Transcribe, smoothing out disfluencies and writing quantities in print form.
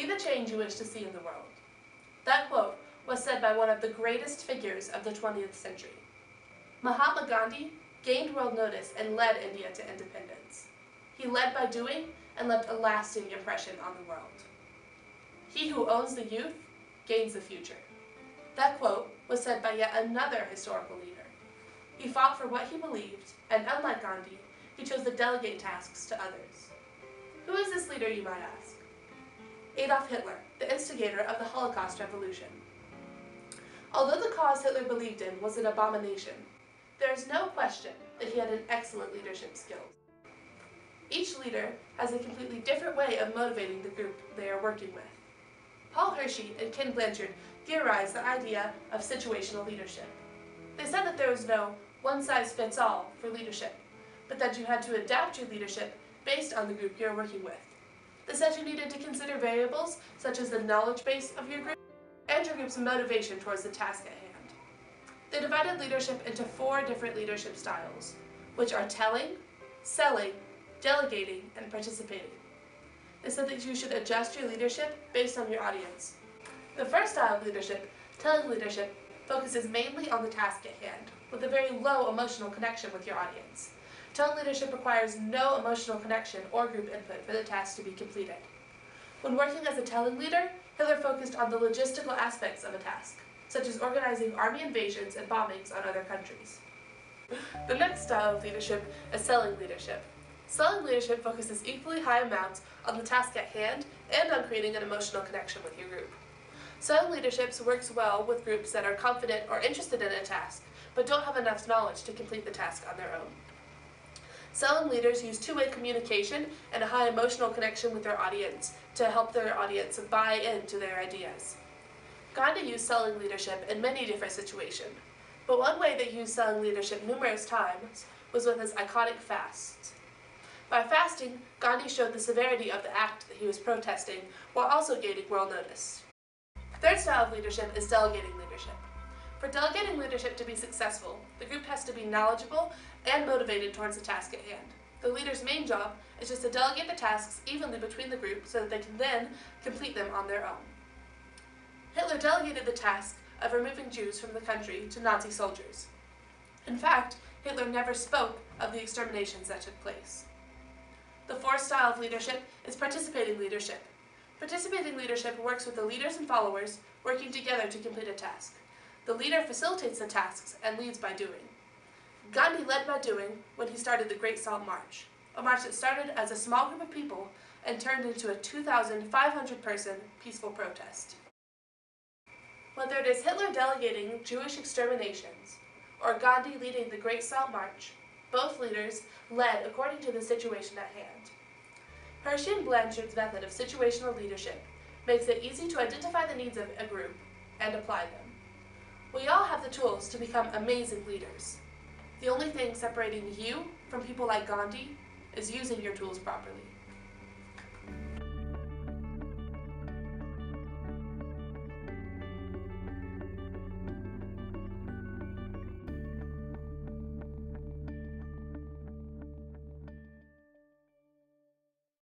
Be the change you wish to see in the world. That quote was said by one of the greatest figures of the 20th century. Mahatma Gandhi gained world notice and led India to independence. He led by doing and left a lasting impression on the world. He who owns the youth gains the future. That quote was said by yet another historical leader. He fought for what he believed, and unlike Gandhi, he chose to delegate tasks to others. Who is this leader, you might ask? Adolf Hitler, the instigator of the Holocaust Revolution. Although the cause Hitler believed in was an abomination, there is no question that he had an excellent leadership skills. Each leader has a completely different way of motivating the group they are working with. Paul Hershey and Ken Blanchard theorized the idea of situational leadership. They said that there was no one-size-fits-all for leadership, but that you had to adapt your leadership based on the group you're working with. They said you needed to consider variables such as the knowledge base of your group and your group's motivation towards the task at hand. They divided leadership into 4 different leadership styles, which are telling, selling, delegating, and participating. They said that you should adjust your leadership based on your audience. The first style of leadership, telling leadership, focuses mainly on the task at hand, with a very low emotional connection with your audience. Telling leadership requires no emotional connection or group input for the task to be completed. When working as a telling leader, Hitler focused on the logistical aspects of a task, such as organizing army invasions and bombings on other countries. The next style of leadership is selling leadership. Selling leadership focuses equally high amounts on the task at hand and on creating an emotional connection with your group. Selling leadership works well with groups that are confident or interested in a task, but don't have enough knowledge to complete the task on their own. Selling leaders use two-way communication and a high emotional connection with their audience to help their audience buy into their ideas. Gandhi used selling leadership in many different situations, but one way that he used selling leadership numerous times was with his iconic fasts. By fasting, Gandhi showed the severity of the act that he was protesting while also gaining world notice. Third style of leadership is delegating leadership. For delegating leadership to be successful, the group has to be knowledgeable and motivated towards the task at hand. The leader's main job is just to delegate the tasks evenly between the group so that they can then complete them on their own. Hitler delegated the task of removing Jews from the country to Nazi soldiers. In fact, Hitler never spoke of the exterminations that took place. The fourth style of leadership is participating leadership. Participating leadership works with the leaders and followers working together to complete a task. The leader facilitates the tasks and leads by doing. Gandhi led by doing when he started the Great Salt March, a march that started as a small group of people and turned into a 2,500-person peaceful protest. Whether it is Hitler delegating Jewish exterminations or Gandhi leading the Great Salt March, both leaders led according to the situation at hand. Hershey and Blanchard's method of situational leadership makes it easy to identify the needs of a group and apply them. We all have the tools to become amazing leaders. The only thing separating you from people like Gandhi is using your tools properly.